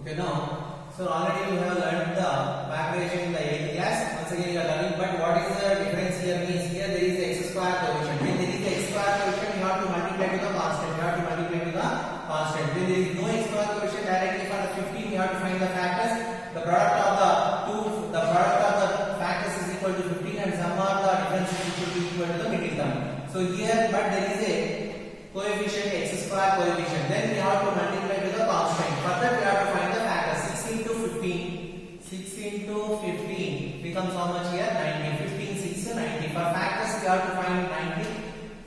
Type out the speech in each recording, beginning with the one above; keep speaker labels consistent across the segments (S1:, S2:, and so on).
S1: Okay, now, so already we have learned the factorization in the 8th class. Once again, you are learning, but what is the difference here means here there is x square coefficient. When there is x square coefficient, you have to multiply to the constant. You have to multiply to the constant. When there is no x square coefficient, directly for the 15, you have to find the factors. The product of the factors is equal to 15, and sum of the difference is equal to the middle term. So here, but there is a coefficient x square coefficient. Then we have to multiply to the constant. For that, we have to find the factors. 6 into 15. 6 into 15 becomes how much here? 90. 15, 6 to 90. For factors, we have to find 90.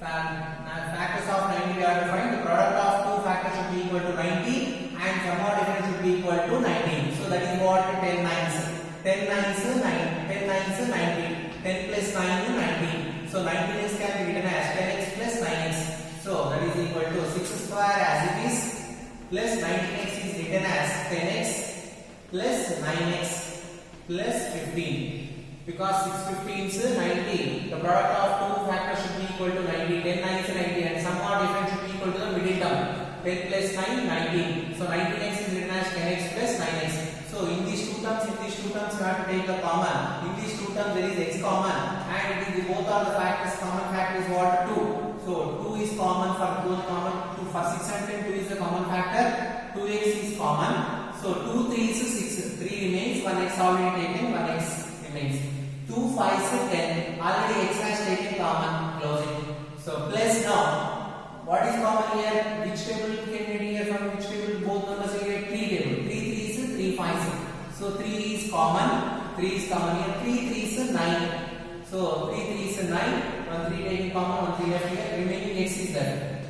S1: Factors of 90 we have to find. The product of two factors should be equal to 90, and sum of difference should be equal to 19. So that is what 10 nines. 10 nines 9. 10 nines 90. 10 plus 9 is 19. So 19x can be written as 10x plus 9x. So that is equal to 6 square as it is plus 19x is written as 10x plus 9x plus 15. Because 6 15s 90, the product of two factors should be equal to 90. 10 9 is 90, and sum or difference should be equal to the middle term. 10 plus 9 19. So 19x is written as 10x plus 9x. So in these two terms you have to take the common. In these two terms there is x common, and it is both are the factors. Common factor is what? 2. So 2 is common for both common. 2 for 6 and 10, 2 is the common factor. 2x is common. So 2 3 is 6. 3 remains. 1x already taken. 1x remains. 2 5 is 10. Already x has taken common. Close it. So plus now. What is common here? Which table you can get here? From which table? Both numbers you get 3 table. 3 3 is 3 5 is. So 3 is common. 3 is common here. 3 3 is 9. So 3 3 is 9. 1 3 taking common. 1 3 left here. Remaining x is there.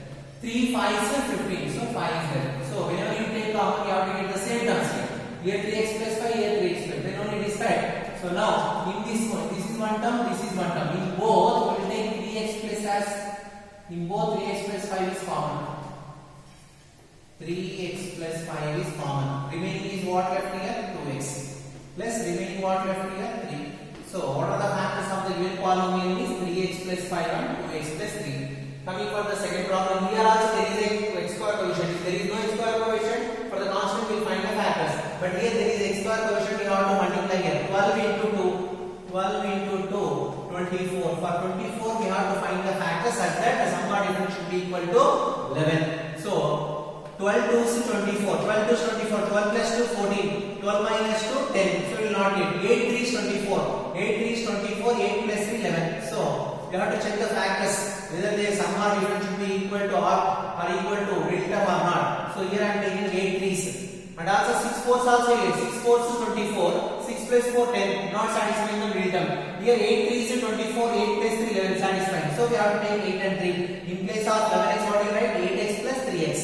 S1: 3 5 is 15. So 5 is there. So whenever you take common, you have to get the same terms here. Here 3x plus 5. Here 3x plus. Then only it is right. So now in this one, this is one term. This is one term. In both, we will take 3x plus as. In both 3x plus 5 is common. 3x plus 5 is common. Remaining is what left here? 2x. Plus remaining what left here? 3. So what are the factors of the given polynomial is 3x plus 5 and 2x plus 3. Coming for the second problem, here also there is a x square coefficient. If there is no x square coefficient, for the constant we will find the factors. But here there is x square coefficient, we have to multiply here. 12 into 2. 12 into 2. 24. For 24 we have to find the factors such that the sum or difference should be equal to 11. So 12 2 is 24. 12 2 is 24. 12 plus 2 14. 12 minus 2 10. So we will not get. 8 3 is 24. 8 3 is 24. 8 plus 3 11. So you have to check the factors whether the sum or difference should be equal to or equal to real term or not. So here I am taking 8 3s. And also 6 4s also here. 6 4s is 24. 6 plus 4 10. Not satisfying the middle term. Here 8 3 is 24. 8 plus 3 11 satisfying. So we have to take 8 and 3. In place of 11x what you write? 8x plus 3x.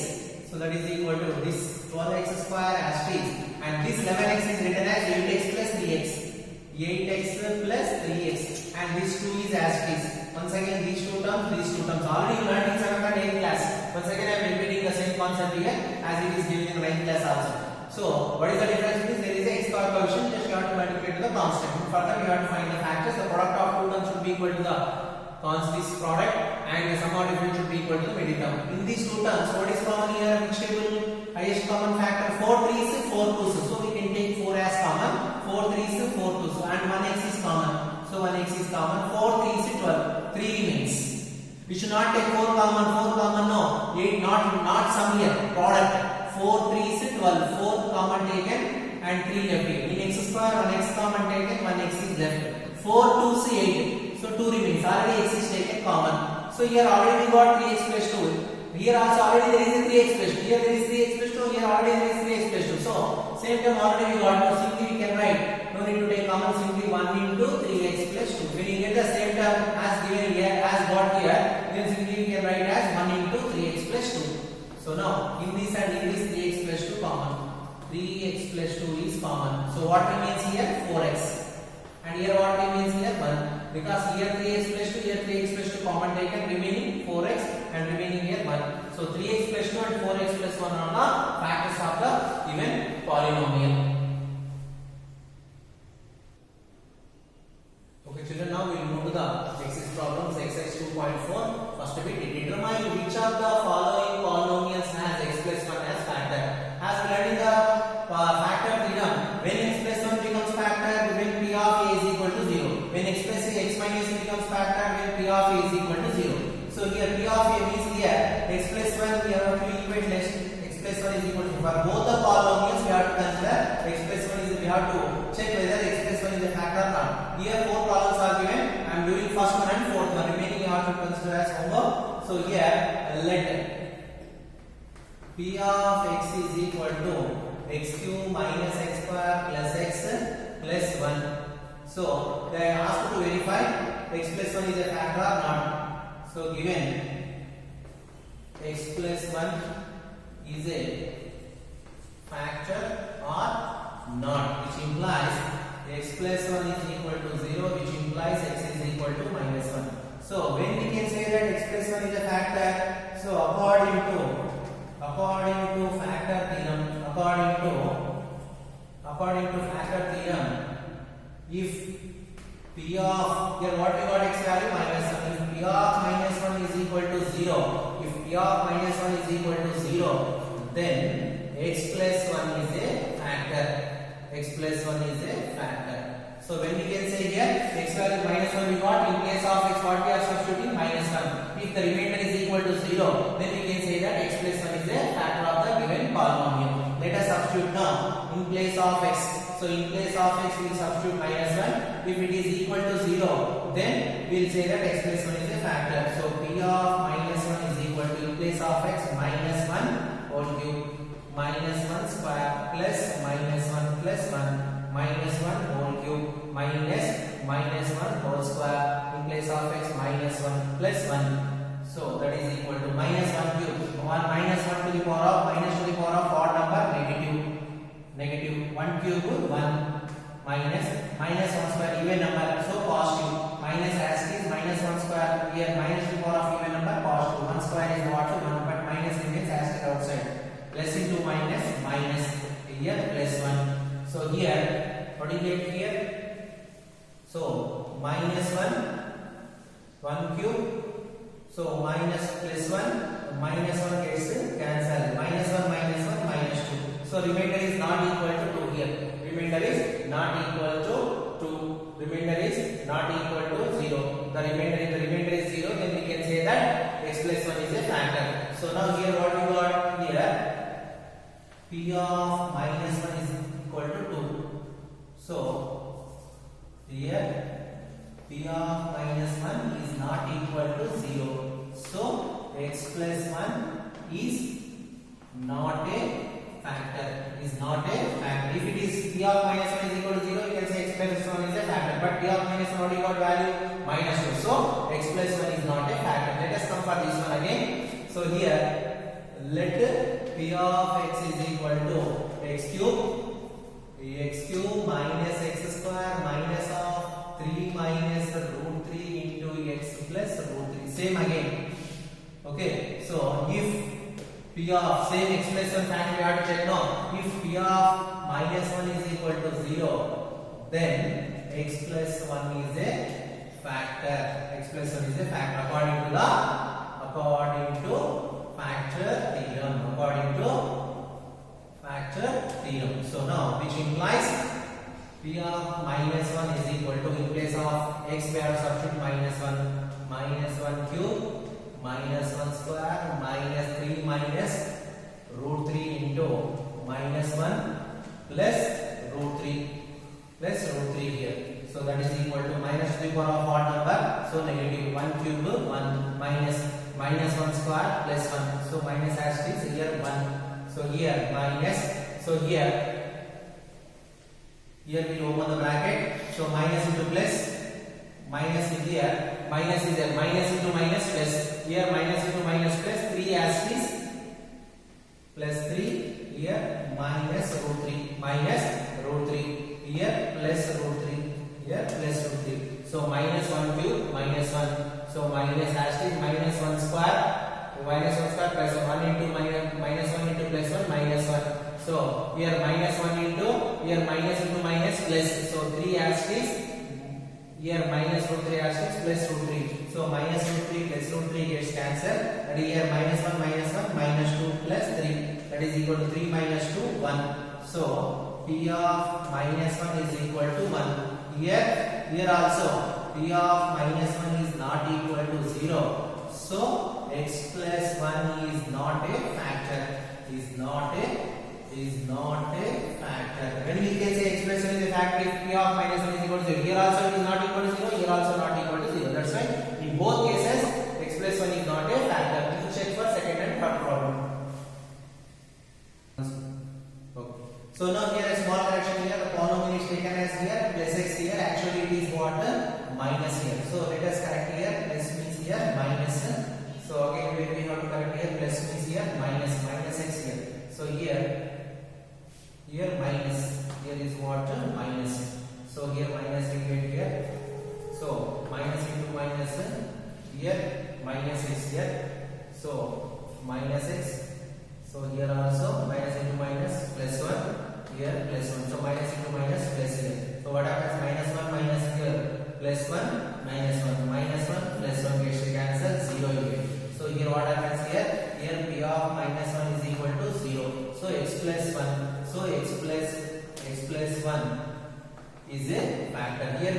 S1: So that is equal to this 12x square as it is. And this 11x is written as 8x plus 3x. 8x plus 3x. And this 2 is as it is. Once again these two terms. Already you learned in 7th and 8th class. Once again I am repeating the same concept here as it is given in 9th class also. So what is the difference? Means there is a x square coefficient. Just you have to multiply to the constant. Further you have to find the factors. The product of two terms should be equal to the this product, and the sum or difference should be equal to the middle term. In these two terms, what is common here? Which table? Highest common factor 4 3s 4 2s. So we can take 4 as common. 4 3s 4 2s, and 1x is common. So 1x is common. 4 3s 12. 3 remains. We should not take 4 common. 4 common no. 8 not sum here. Product. 4 3s 12. 4 common taken and 3 left here. In x square 1x common taken, 1x is left. 4 2s 8. So 2 remains. Already x is taken common. So here already we got 3x plus 2. Here also already there is a 3x plus 2. Here there is 3x plus 2. Here already there is 3x plus 2. So same term already we got. Now simply we can write. No need to take common. Simply 1 into 3x plus 2. When you get the same term as given here, as got here, then simply we can write as 1 into 3x plus 2. So now in this and in this 3x plus 2 common. 3x plus 2 is common. So what remains here? 4x. And here what remains here? 1. Because here 3x plus 2, here 3x plus 2 common taken, remaining 4x and remaining here 1. So 3x plus 2 and 4x plus 1 are the factors of the given polynomial. Okay children, now we will move to the exercise problems. Exercise 2.4. First bit, determine which of the following polynomials has x plus 1 as factor. As we learned in the for both the polynomials we have to consider x plus 1 is, we have to check whether x plus 1 is a factor or not. Here 4 problems are given. I am doing first one and fourth one. Remaining you have to consider as homework. So here let p of x is equal to x cube minus x square plus x plus 1. So they are asked to verify x plus 1 is a factor or not. So given x plus 1 is a factor or not, which implies x plus 1 is equal to 0, which implies x is equal to minus 1. So when we can say that x plus 1 is a factor, so according to factor theorem, according to factor theorem, if p of, here what we got, x value minus 1, if p of minus 1 is equal to 0, if p of minus 1 is equal to 0, then x plus 1 is a factor. X plus 1 is a factor. So when we can say here x value minus 1 we got, in place of x what we are substituting, minus 1. If the remainder is equal to 0, then we can say that x plus 1 is a factor of the given polynomial. Let us substitute now in place of x. So in place of x we will substitute minus 1. If it is equal to 0, then we will say that x plus 1 is a factor. So p of minus 1 is equal to, in place of x, minus 1 whole cube minus 1 square plus minus 1 plus 1 minus 1 whole cube minus 1 whole square, in place of x minus 1 plus 1. So that is equal to minus 1 cube, minus 1 to the power of, minus to the power of odd number, negative 1 cube 1 minus 1 square even number, so positive, minus as it is minus 1 square, here minus to the power of even number positive, 1 square is what, 1, but minus remains as it is outside, plus into minus, here plus 1. So here what do you get here? So minus 1 cube, so minus plus 1, minus 1 gets cancelled, minus 1 minus 2. So remainder is not equal to 2 here. Remainder is not equal to 2. Remainder is not equal to 0. The remainder is 0, then we can say that x plus 1 is a factor. So now here what we got here, p of minus 1 is equal to 2. So here p of minus 1 is not equal to 0. So x plus 1 is not a factor. If it is p of minus 1 is equal to 0, you can say x plus 1 is a factor. But p of minus 1 what you got value? Minus 2. So x plus 1 is not a factor. Let us come for this one again. So here let p of x is equal to x cube minus x square minus of 3 minus root 3 into x plus root 3. Same again. Okay. So if p of, same x plus 1 factor we have to check now. If p of minus 1 is equal to 0, then x plus 1 is a factor. X plus 1 is a factor according to factor theorem. So now which implies p of minus 1 is equal to, in place of x we have to substitute minus 1 cube minus 1 square minus 3 minus root 3 into minus 1 plus root 3 here. So that is equal to minus to the power of odd number, so negative 1 cube 1 minus 1 square plus 1. So minus as it is here 1. So here minus, so here we open the bracket, so minus into plus, minus is here, minus is there, minus into minus plus, here minus into minus plus, 3 as it is plus 3, here minus root 3 here plus root 3 here plus root 3. So minus 1 cube minus 1, so minus as it is minus 1 square plus 1 into minus 1 into plus 1 minus 1. So here minus 1 into, here minus into minus plus, so 3 as it is, here minus root 3 as it is plus root 3. So minus root 3 plus root 3 gets cancelled, and here minus 1 minus 2 plus 3, that is equal to 3 minus 2 1. So p of minus 1 is equal to 1. Here also p of minus 1 is not equal to 0. So x plus 1 is not a factor. is not a factor. When we can say expression is a factor if p of minus 1 is equal to 0. Here also it is not equal to 0, here also not equal to 0. That's why in both cases expression is not a factor. You check for second and third problem. Okay. So now here a small correction here. The polynomial is taken as here plus x here. Actually it is what? Minus here. So let us correct here. Plus means here minus. So again we have to correct here. Plus means here minus x here. So here minus, here is what? Minus. So here minus we get here. So minus into minus, here minus x here. So minus x. So here also minus into minus plus 1, here plus 1. So minus into minus plus here. So what happens? Minus 1 minus here plus 1 minus 1 minus 1 plus 1 gets cancelled, 0 here. So here what happens here? Here p of minus 1 is equal to 0. So x plus 1. So x plus 1 is a factor. Here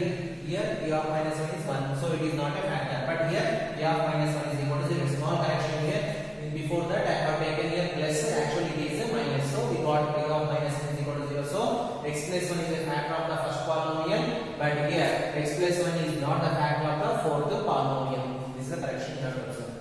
S1: p of minus 1 is 1. So it is not a factor. But here p of minus 1 is equal to 0. Small correction here. Before that I have taken here plus. Actually it is a minus. So we got p of minus 1 is equal to 0. So x plus 1 is a factor of the first polynomial. But here x plus 1 is not a factor of the fourth polynomial. This is the correction you have to observe.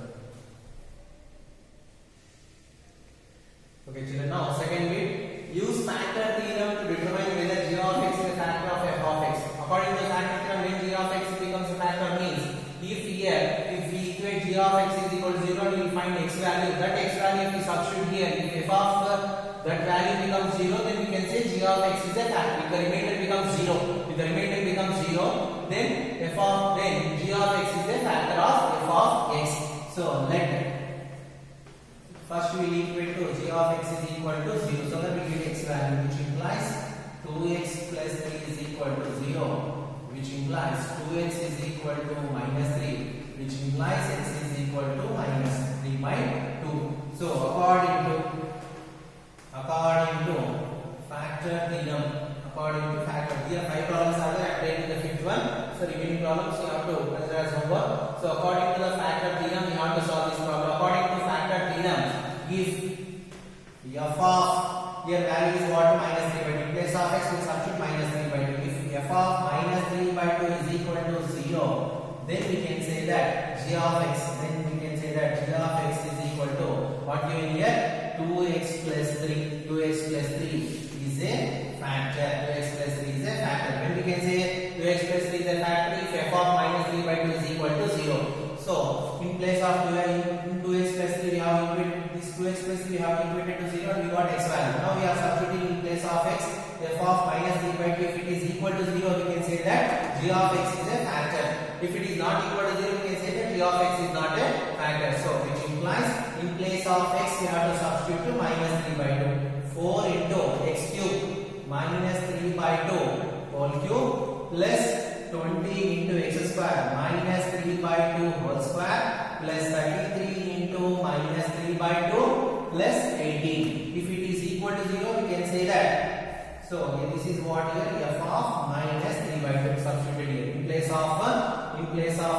S1: Okay, children. Now second bit. Use factor theorem to determine whether g of x is a factor of f of x. According to the factor theorem, when g of x becomes a factor means if we equate g of x is equal to 0, we will find x value. That x value if we substitute here, if f of that value becomes 0, then we can say g of x is a factor. If the remainder becomes 0, then g of x is a factor of f of x. So let first we will equate to g of x is equal to 0. So that we get x value, which implies 2x plus 3 is equal to 0, which implies 2x is equal to minus 3, which implies x is equal to minus 3 by 2. So according to factor theorem, here 5 problems are there. I am taking the fifth one. So remaining problems you have to consider as homework. So according to the factor theorem, we have to solve this problem. According to factor theorem, if f of here value is what? Minus 3 by 2. In place of x we substitute minus 3 by 2. If f of minus 3 by 2 is equal to 0, then we can say that g of x. Is equal to what given here? 2x plus 3. 2x plus 3 is a factor. When we can say 2x plus 3 is a factor if f of minus 3 by 2 is equal to 0. So in place of 2x plus 3 we have equated this 2x plus 3 we have equated to 0 and we got x value. Now we are substituting in place of x f of minus 3 by 2. If it is equal to 0, we can say that g of x is a factor. If it is not equal to 0, we can say that g of x is not a factor. So which implies in place of x we have to substitute to minus 3 by 2. 4 into x cube minus 3 by 2 whole cube plus 20 into x square minus 3 by 2 whole square plus 33 into minus 3 by 2 plus 18. If it is equal to 0, we can say that. So this is what here f of minus 3 by 2 substituted here. In place of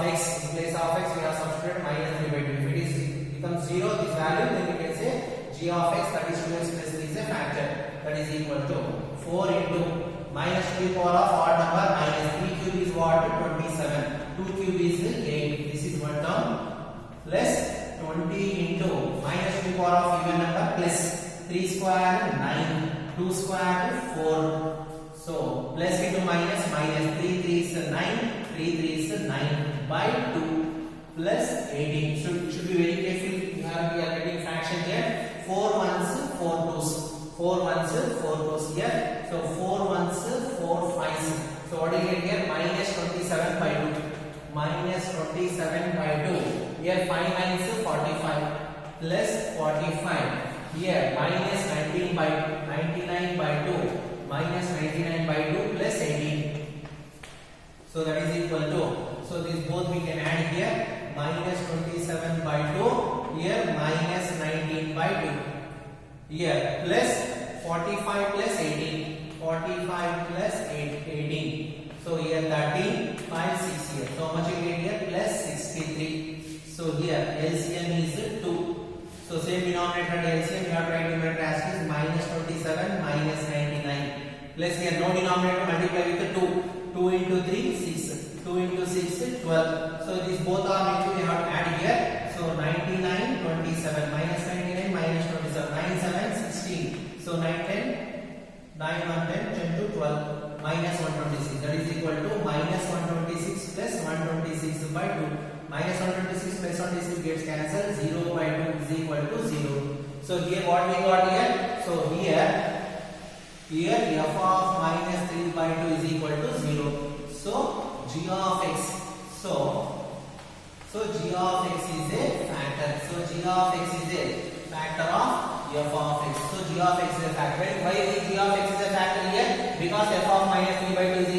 S1: x we have substituted minus 3 by 2. If it is becomes 0, this value, then we can say g of x, that is 2x plus 3 is a factor. That is equal to 4 into minus 2 power of odd number minus 3 cube is what? 27. 2 cube is 8. This is one term plus 20 into minus 2 power of even number plus 3 square 9. 2 square 4. So plus into minus 3 is 9. 3 is 9 by 2 plus 18. So it should be very careful. We are getting fraction here. 4 ones 4 twos. 4 ones 4 twos here. So 4 ones 4 fives. So what do you get here? Minus 27 by 2. Minus 27 by 2. Here 5 nines 45 plus 45. Here minus 19 by 99 by 2. Minus 99 by 2 plus 18. So that is equal to. So these both we can add here. Minus 27 by 2. Here minus 19 by 2. Here plus 45 plus 18. 45 plus 18. So here 13, 5, 6 here. So how much you get here? Plus 63. So here LCM is 2. So same denominator and LCM, you have to write numerator as is minus 27 Plus here no denominator, multiply with 2. 2 into 3, 6. 2 into 6, 12. So these both are meant to be add here. So 99, 27. Minus 99, minus 27. 9, 7, 16. So 9, 10. 9, 1, 10, 10 to 12. Minus 126. That is equal to minus 126 plus 126 by 2. Minus 126 plus 126 gets cancelled. 0 by 2 is equal to 0. So here what we got here? So here f of minus 3 by 2 is equal to 0. So g of x. So g of x is a factor. So g of x is a factor of f of x. So g of x is a factor. Why is g of x is a factor here? Because f of minus 3 by 2 is